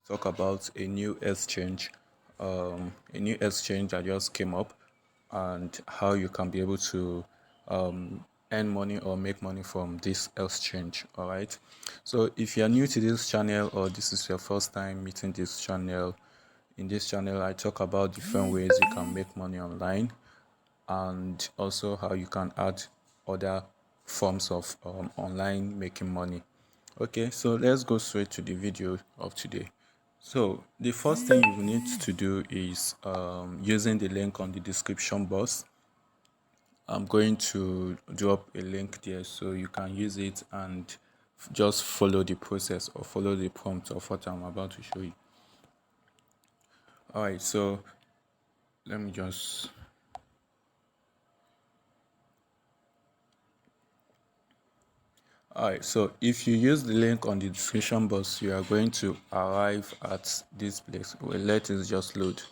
talk about a new exchange that just came up, and how you can be able to earn money or make money from this exchange. All right. So if you're new to this channel, or this is your first time meeting this channel, in this channel I talk about different ways you can make money online, and also how you can add other forms of online making money. Okay, so let's go straight to the video of today. So the first thing you need to do is using the link on the description box. I'm going to drop a link there so you can use it and just follow the process or follow the prompt of what I'm about to show you. All right, so let me just Alright, so if you use the link on the description box, you are going to arrive at this place. Well, let it just load.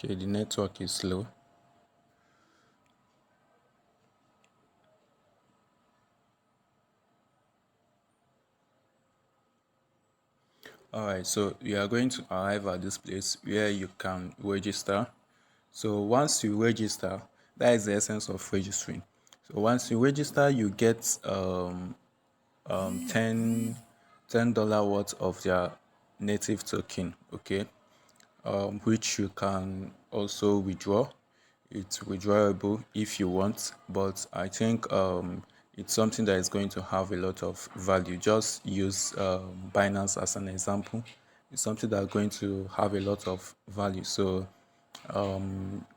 Okay, the network is slow. Alright, so you are going to arrive at this place where you can register. So once you register, that is the essence of registering. So once you register, you get 10 $10 worth of their native token, okay, which you can also withdraw. It's withdrawable if you want, but I think it's something that is going to have a lot of value. Just use Binance as an example. It's something that's going to have a lot of value. So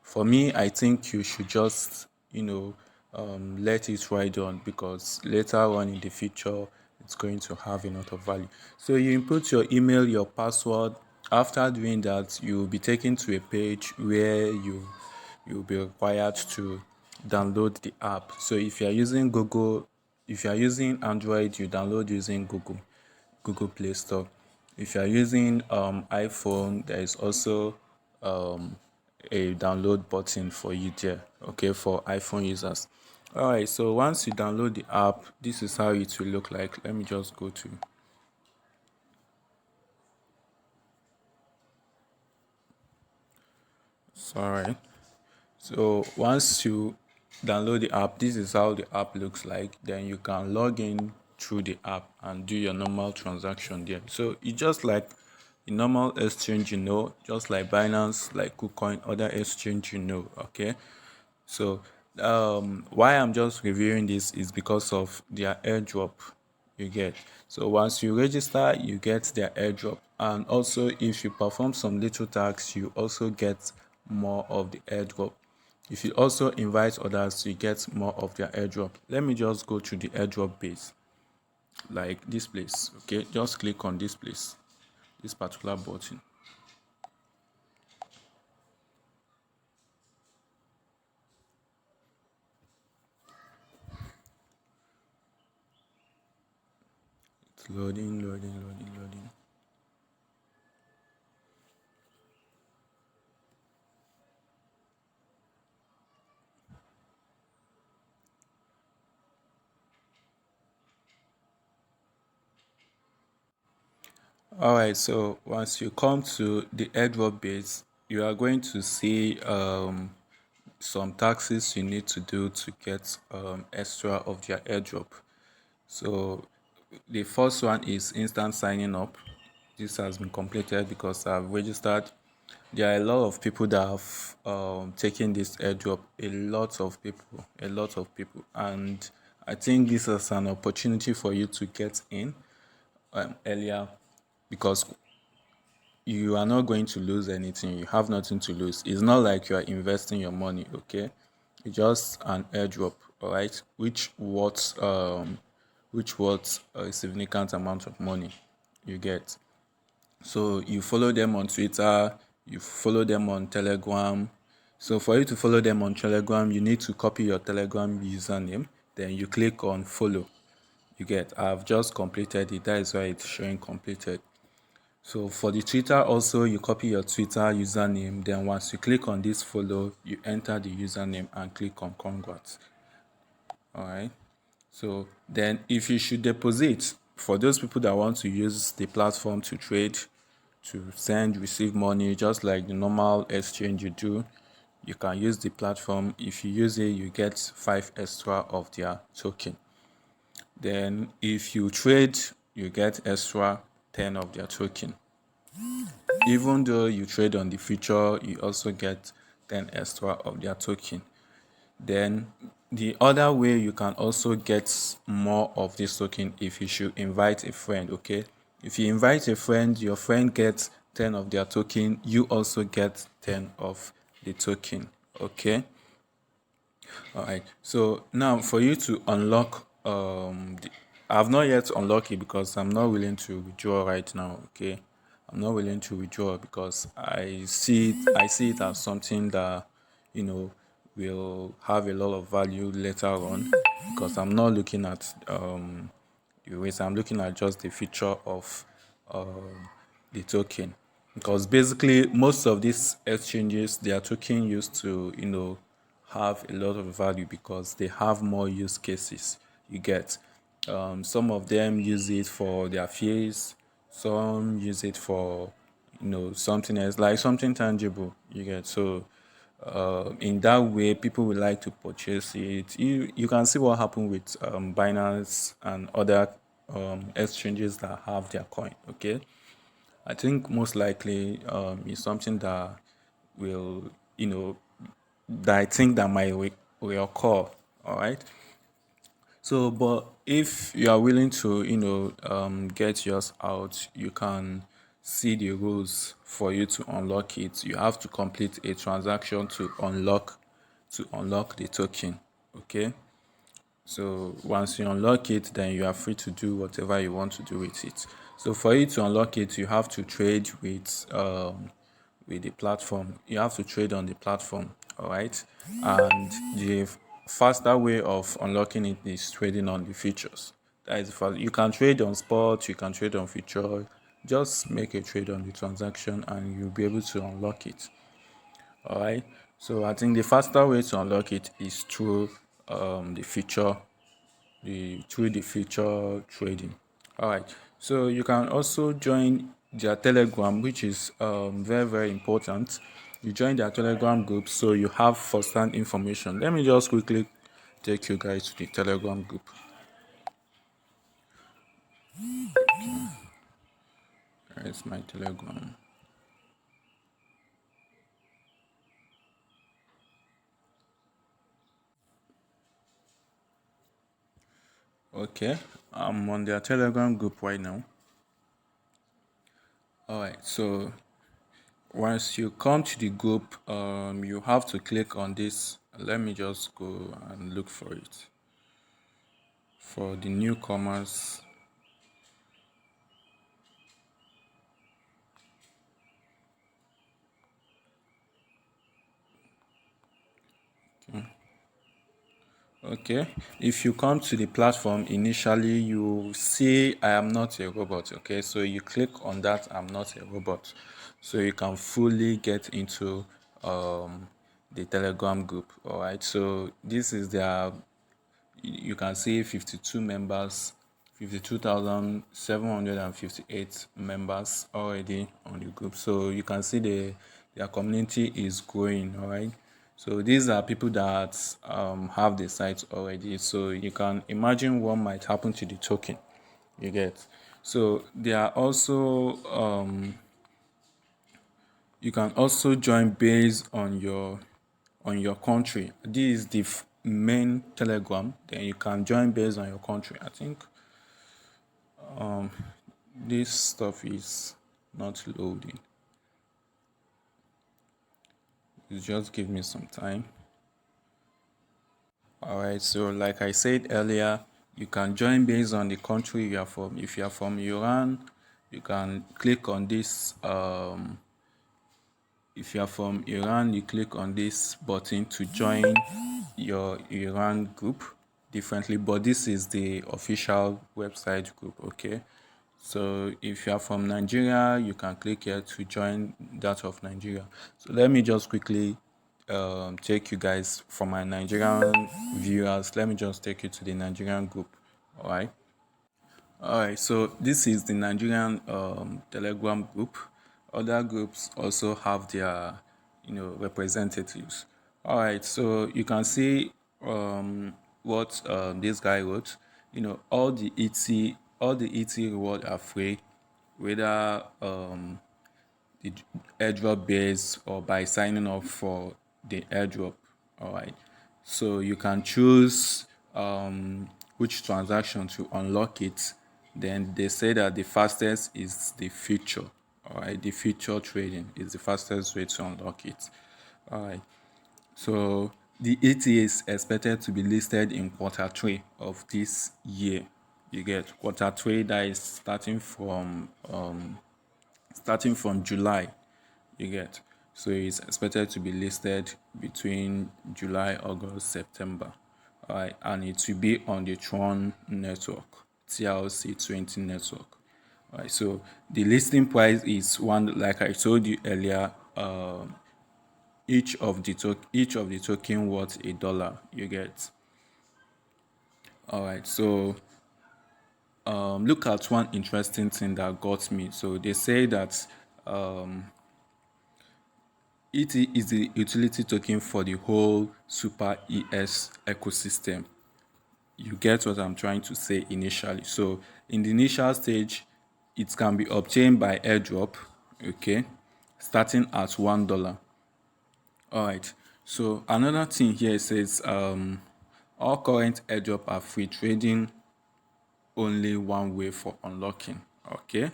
for me, I think you should just, let it ride on, because later on in the future, it's going to have a lot of value. So you input your email, your password. After doing that, you'll be taken to a page where you'll be required to download the app. So if you are using Android, you download using Google Play Store. If you are using iPhone, there is also a download button for you there, okay, for iPhone users. All right, so once you download the app, this is how it will look like. Let me just go to sorry. So once you download the app, this is how the app looks like. Then you can log in through the app and do your normal transaction there. So it's just like a normal exchange, just like Binance, like KuCoin, other exchange, okay. So why I'm just reviewing this is because of their airdrop you get. So once you register, you get their airdrop, and also if you perform some little tasks, you also get more of the airdrop. If you also invite others, you get more of their airdrop. Let me just go to the airdrop base, like this place. Okay, just click on this place, this particular button. It's loading. All right, so once you come to the airdrop base, you are going to see some taxes you need to do to get extra of their airdrop. So the first one is instant signing up. This has been completed because I've registered. There are a lot of people that have taken this airdrop. A lot of people, and I think this is an opportunity for you to get in earlier, because you are not going to lose anything. You have nothing to lose. It's not like you are investing your money, okay? It's just an airdrop, all right, which worth a significant amount of money you get. So you follow them on Twitter, you follow them on Telegram. So for you to follow them on Telegram, you need to copy your Telegram username. Then you click on follow. You get. I've just completed it. That is why it's showing completed. So for the Twitter also, you copy your Twitter username. Then once you click on this follow, you enter the username and click on congrats. All right. So then if you should deposit, for those people that want to use the platform to trade, to send, receive money, just like the normal exchange you do, you can use the platform. If you use it, you get 5 extra of their token. Then if you trade, you get extra 10 of their token. Even though you trade on the future, you also get 10 extra of their token. Then the other way you can also get more of this token if you should invite a friend, okay? If you invite a friend, your friend gets 10 of their token, you also get 10 of the token, okay? All right. So now for you to unlock I've not yet unlocked it because I'm not willing to withdraw right now, okay? I'm not willing to withdraw because I see it as something that, you know, will have a lot of value later on because I'm not looking at the ways. I'm looking at just the feature of the token because basically most of these exchanges, their token used to, have a lot of value because they have more use cases. You get some of them use it for their fees, some use it for something else, like something tangible. You get. So in that way, people would like to purchase it. You can see what happened with Binance and other exchanges that have their coin. Okay, I think most likely is something that will, that I think that might reoccur. All right. So, but if you are willing to, get yours out, you can see the rules for you to unlock it. You have to complete a transaction to unlock the token. Okay. So once you unlock it, then you are free to do whatever you want to do with it. So for you to unlock it, you have to trade with the platform. You have to trade on the platform, all right? And the faster way of unlocking it is trading on the futures. That is fast. You can trade on spot, you can trade on future. Just make a trade on the transaction and you'll be able to unlock it. All right. So I think the faster way to unlock it is through the feature, the future trading. All right. So you can also join their Telegram, which is very very important. You join their Telegram group, so you have first-hand information. Let me just quickly take you guys to the Telegram group. It's my Telegram. Okay, I'm on their Telegram group right now. All right. So once you come to the group, you have to click on this. Let me just go and look for it. For the newcomers, okay. If you come to the platform initially, you see I am not a robot. Okay, so you click on that I'm not a robot, so you can fully get into the Telegram group. All right, so this is their, you can see 52 members, 52,758 members already on the group. So you can see their community is growing. All right. So these are people that have the site already. So you can imagine what might happen to the token. You get. So they are also you can also join based on your country. This is the main Telegram. Then you can join based on your country. I think this stuff is not loading. You just give me some time. All right. So like I said earlier, you can join based on the country you are from. If you are from Iran, you can click on this. If you are from Iran, you click on this button to join your Iran group differently, but this is the official website group. Okay, So if you are from Nigeria, you can click here to join that of Nigeria. So let me just quickly take you guys from my Nigerian viewers. Let me just take you to the Nigerian group. All right. All right. So this is the Nigerian Telegram group. Other groups also have their, representatives. All right. So you can see what this guy wrote. All the ET reward are free, whether the airdrop base or by signing up for the airdrop. All right. So you can choose which transaction to unlock it. Then they say that the fastest is the future. All right. The future trading is the fastest way to unlock it. All right. So the ETA is expected to be listed in quarter three of this year. You get quarter three that is starting from July. You get. So it's expected to be listed between July, August, September. All right, and it will be on the Tron network, TLC20 network. All right, so the listing price is one, like I told you earlier. Each of the token worth $1. You get. All right, so look at one interesting thing that got me. So they say that ET is the utility token for the whole Super ES ecosystem. You get what I'm trying to say initially. So in the initial stage, it can be obtained by airdrop, okay, starting at $1. All right. So another thing here says all current airdrop are free trading, only one way for unlocking. Okay.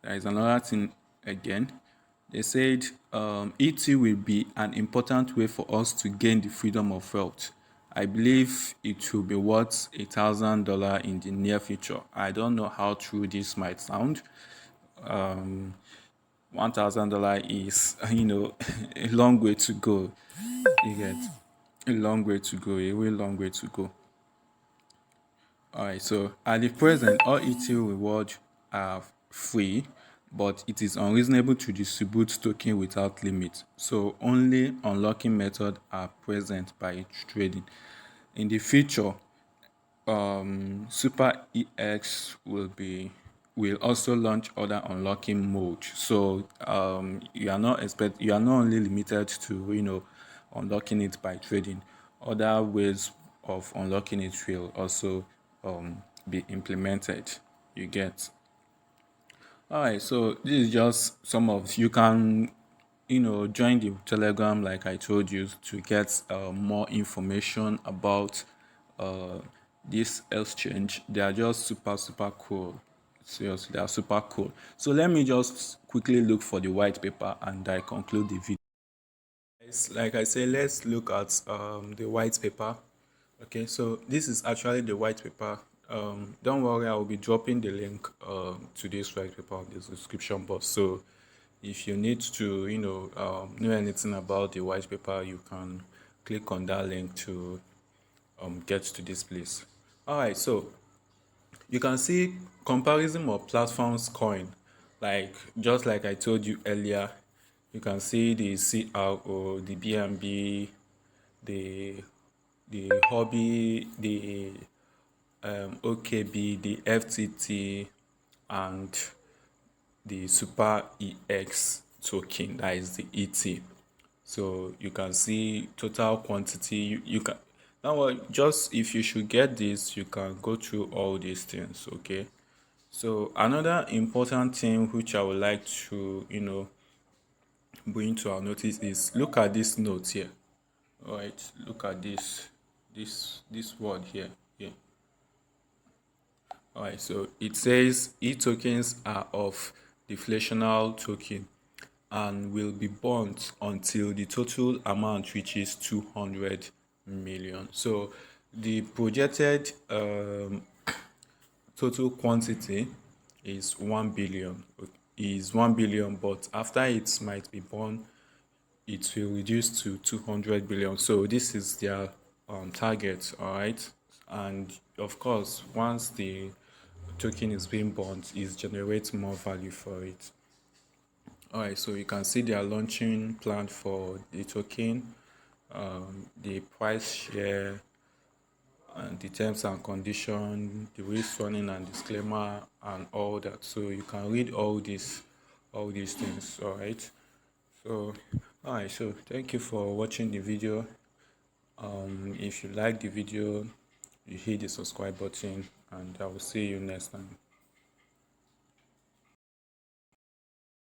There is another thing again. They said ET will be an important way for us to gain the freedom of wealth. I believe it will be worth $1,000 in the near future. I don't know how true this might sound. $1,000 is, a long way to go. You get a long way to go, a real long way to go. All right, so at the present, all ETH rewards are free, but it is unreasonable to distribute token without limit. So only unlocking methods are present by trading. In the future, SuperEX will also launch other unlocking modes. So you are not only limited to unlocking it by trading. Other ways of unlocking it will also be implemented. You get. All right, so this is just some of you can join the Telegram like I told you to get more information about uh, this exchange. They are just super cool. Seriously, they are super cool. So let me just quickly look for the white paper and I conclude the video. Like I say, let's look at the white paper. Okay, so this is actually the white paper. Don't worry, I will be dropping the link to this white paper in the description box. So if you need to, know anything about the white paper, you can click on that link to get to this place. All right, so you can see comparison of platforms coin, like just like I told you earlier. You can see the CRO, the BNB, the hobby, the OKB, the FTT, and the Super EX token, that is the ET. So you can see total quantity. You can now just if you should get this, you can go through all these things. Okay. So another important thing which I would like to bring to our notice is look at this note here. All right, look at this word here. Yeah. All right, so it says e-tokens are of deflational token and will be burnt until the total amount reaches 200 million. So the projected total quantity is 1 billion. But after it might be born, it will reduce to 200 billion. So this is their target, all right. And of course, once the token is being burnt, it generates more value for it. Alright, so you can see their launching plan for the token, the price share, and the terms and condition, the risk warning and disclaimer, and all that. So you can read all these things. Alright, so thank you for watching the video. If you like the video, you hit the subscribe button, and I will see you next time.